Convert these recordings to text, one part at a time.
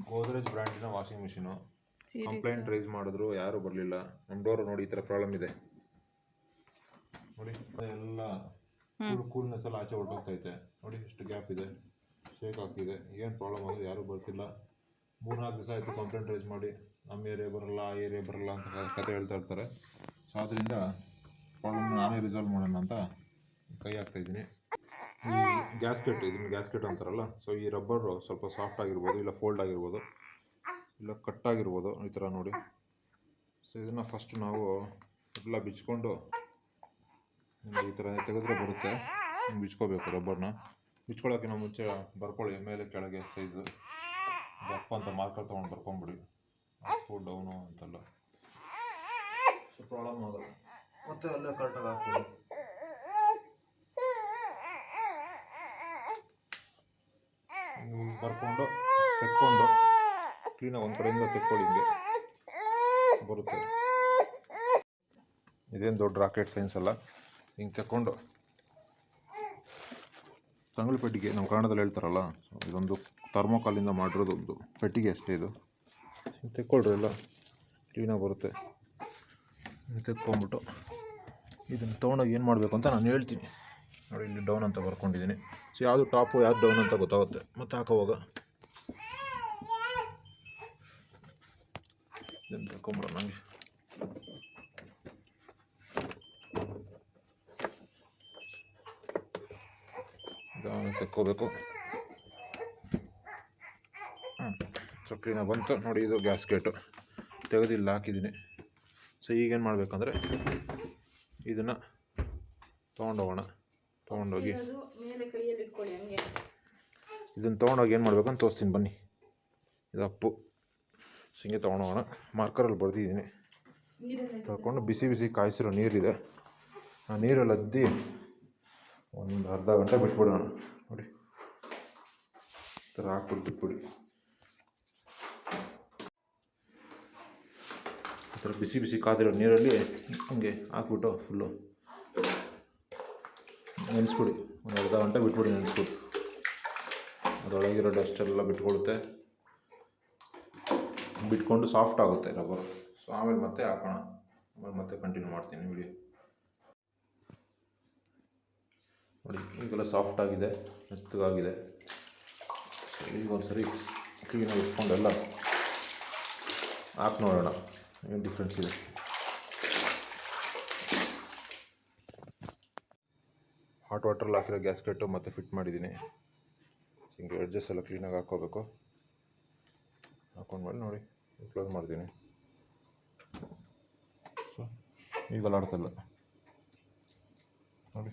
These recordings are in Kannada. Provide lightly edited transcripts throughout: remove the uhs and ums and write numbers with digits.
ಗೋದ್ರೇಜ್ ಬ್ರ್ಯಾಂಡಿನ ವಾಷಿಂಗ್ ಮಿಷಿನು. ಕಂಪ್ಲೇಂಟ್ ರೈಸ್ ಮಾಡಿದ್ರು ಯಾರೂ ಬರಲಿಲ್ಲ. ನಮ್ಮ ಡೋರ್ ನೋಡಿ ಈ ಥರ ಪ್ರಾಬ್ಲಮ್ ಇದೆ ನೋಡಿ. ಎಲ್ಲ ಕೂಲ್ನೆಸ್ ಎಲ್ಲ ಆಚೆ ಹೊರಟೋಗ್ತೈತೆ ನೋಡಿ. ಎಷ್ಟು ಗ್ಯಾಪ್ ಇದೆ, ಶೇಕ್ ಆಗ್ತಿದೆ. ಏನು ಪ್ರಾಬ್ಲಮ್ ಆಗಿದೆ ಯಾರೂ ಬರ್ತಿಲ್ಲ. 3-4 ದಿವಸ ಆಯಿತು ಕಂಪ್ಲೇಂಟ್ ರೈಸ್ ಮಾಡಿ. ನಮ್ಮ ಏರಿಯಾ ಬರಲ್ಲ, ಆ ಏರಿಯಾ ಬರಲ್ಲ ಅಂತ ಕತೆ ಹೇಳ್ತಾ ಇರ್ತಾರೆ. ಸೊ ಆದ್ದರಿಂದ ಪ್ರಾಬ್ಲಮ್ ನಾನೇ ರಿಸಾಲ್ವ್ ಮಾಡೋಣ ಅಂತ ಕೈ ಹಾಕ್ತಾಯಿದ್ದೀನಿ. ಈ ಗ್ಯಾಸ್ಕೆಟ್, ಇದನ್ನು ಗ್ಯಾಸ್ಕೆಟ್ ಅಂತಾರಲ್ಲ, ಸೊ ಈ ರಬ್ಬರು ಸ್ವಲ್ಪ ಸಾಫ್ಟ್ ಆಗಿರ್ಬೋದು, ಇಲ್ಲ ಫೋಲ್ಡ್ ಆಗಿರ್ಬೋದು, ಇಲ್ಲ ಕಟ್ ಆಗಿರ್ಬೋದು, ಈ ಥರ ನೋಡಿ. ಸೊ ಇದನ್ನು ಫಸ್ಟ್ ನಾವು ಎಲ್ಲ ಬಿಚ್ಕೊಂಡು ಈ ಥರ ತೆಗೆದ್ರೆ ಬರುತ್ತೆ. ಬಿಚ್ಕೋಬೇಕು ರಬ್ಬರ್ನ. ಬಿಚ್ಕೊಳ್ಳೋಕ್ಕಿಂತ ಮುಂಚೆ ಬರ್ಕೊಳ್ಳಿ ಮೇಲೆ ಕೆಳಗೆ ಸೈಜು ದಪ್ಪ ಅಂತ ಮಾರ್ಕರ್ ತೊಗೊಂಡು ಬರ್ಕೊಂಬಿಡಿ. ಅಪ್ಪು ಡೌನು ಅಂತೆಲ್ಲ ಸೊ ಪ್ರಾಬ್ಲಮ್ ಆಗೋಲ್ಲ. ಮತ್ತೆ ಅಲ್ಲೇ ಕರೆಕ್ಟಾಗಿ ಹಾಕ್ಬೋದು. ಬರ್ಕೊಂಡು ತೆಕ್ಕೊಂಡು ಕ್ಲೀನಾಗಿ ಒಂದು ಕಡೆಯಿಂದ ತೆಕ್ಕೊಳ್ಳಿ, ಹಿಂಗೆ ಬರುತ್ತೆ. ಇದೇನು ದೊಡ್ಡ ರಾಕೆಟ್ ಸೈನ್ಸ್ ಅಲ್ಲ. ಹಿಂಗೆ ತೆಕ್ಕೊಂಡು ತಂಗಳು ಪೆಟ್ಟಿಗೆ ನಮ್ಮ ಕನ್ನಡದಲ್ಲಿ ಹೇಳ್ತಾರಲ್ಲ, ಸೊ ಇದೊಂದು ಥರ್ಮೋಕಾಲಿಂದ ಮಾಡಿರೋದು ಒಂದು ಪೆಟ್ಟಿಗೆ ಅಷ್ಟೇ. ಇದು ತೆಕ್ಕೊಳ್ರಿ, ಎಲ್ಲ ಕ್ಲೀನಾಗಿ ಬರುತ್ತೆ. ತೆಕ್ಕೊಂಬಿಟ್ಟು ಇದನ್ನು ತೊಗೊಂಡೋಗಿ ಏನು ಮಾಡಬೇಕು ಅಂತ ನಾನು ಹೇಳ್ತೀನಿ ನೋಡಿ. ಇಲ್ಲಿ ಡೌನ್ ಅಂತ ಬರ್ಕೊಂಡಿದ್ದೀನಿ. ಸೊ ಯಾವುದು ಟಾಪು ಯಾವುದು ಡೌನ್ ಅಂತ ಗೊತ್ತಾಗುತ್ತೆ ಮತ್ತೆ ಹಾಕೋವಾಗ. ಇದನ್ನು ತೆಕ್ಕೊಂಬಿಡೋಣ. ನನಗೆ ತೆಕ್ಕೋಬೇಕು. ಸೊ ಕ್ಲೀನಾಗಿ ಬಂತು ನೋಡಿ. ಇದು ಗ್ಯಾಸ್ಕೆಟು ತೆಗೆದಿಲ್ಲ ಹಾಕಿದ್ದೀನಿ. ಸೊ ಈಗೇನು ಮಾಡಬೇಕಂದ್ರೆ ಇದನ್ನು ತೊಗೊಂಡೋಗೋಣ. ತೊಗೊಂಡೋಗಿ ಇದನ್ನು ತೊಗೊಂಡೋಗಿ ಏನು ಮಾಡಬೇಕು ಅಂತ ತೋರಿಸ್ತೀನಿ ಬನ್ನಿ. ಇದು ಅಪ್ಪು. ಸೊ ಹಿಂಗೆ ತೊಗೊಂಡೋಗೋಣ. ಮಾರ್ಕರಲ್ಲಿ ಬರೆದಿದ್ದೀನಿ. ತಗೊಂಡು ಬಿಸಿ ಬಿಸಿ ಕಾಯಿಸಿರೋ ನೀರಿದೆ, ಆ ನೀರಲ್ಲಿ ಅದ್ದಿ ಒಂದು ಅರ್ಧ ಗಂಟೆ ಬಿಟ್ಬಿಡೋಣ ನೋಡಿ. ಈ ಥರ ಹಾಕ್ಬಿಟ್ಟು ಬಿಟ್ಬಿಡಿ. ಈ ಥರ ಬಿಸಿ ಬಿಸಿ ಕಾದಿರೋ ನೀರಲ್ಲಿ ಹಂಗೆ ಹಾಕ್ಬಿಟ್ಟು ಫುಲ್ಲು ನೆನೆಸ್ಬಿಡಿ. ಒಂದು ಅರ್ಧ ಗಂಟೆ ಬಿಟ್ಬಿಡಿ ನೆನೆಸ್ಬಿಟ್ಟು. ಅದರೊಳಗಿರೋ ಡಸ್ಟೆಲ್ಲ ಬಿಟ್ಕೊಳುತ್ತೆ. ಬಿಟ್ಕೊಂಡು ಸಾಫ್ಟ್ ಆಗುತ್ತೆ ರಬ್ಬರು. ಸೊ ಆಮೇಲೆ ಮತ್ತೆ ಹಾಕೋಣ. ಆಮೇಲೆ ಮತ್ತೆ ಕಂಟಿನ್ಯೂ ಮಾಡ್ತೀನಿ ವಿಡಿಯೋ ನೋಡಿ. ಈಗೆಲ್ಲ ಸಾಫ್ಟ್ ಆಗಿದೆ, ಮೆತ್ತಗಾಗಿದೆ. ಈಗ ಒಂದ್ಸರಿ ಕ್ಲೀನಾಗಿ ಇಟ್ಕೊಂಡೆಲ್ಲ ಹಾಕಿ ನೋಡೋಣ ಏನು ಡಿಫ್ರೆನ್ಸ್ ಇದೆ. ಹಾಟ್ ವಾಟ್ರಲ್ಲಿ ಹಾಕಿರೋ ಗ್ಯಾಸ್ಕೆಟು ಮತ್ತೆ ಫಿಟ್ ಮಾಡಿದ್ದೀನಿ. ಹಿಂಗೆ ಎಡ್ಜಸ್ ಎಲ್ಲ ಕ್ಲೀನಾಗಿ ಹಾಕ್ಕೋಬೇಕು. ಹಾಕೊಂಡ್ಮೇಲೆ ನೋಡಿ ಕ್ಲೋಸ್ ಮಾಡ್ತೀನಿ. ಸೊ ಈಗ ಆಡ್ತಲ್ಲ ನೋಡಿ.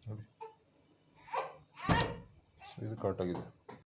ನೋಡಿ, ಸೊ ಇದು ಕರೆಕ್ಟಾಗಿದೆ.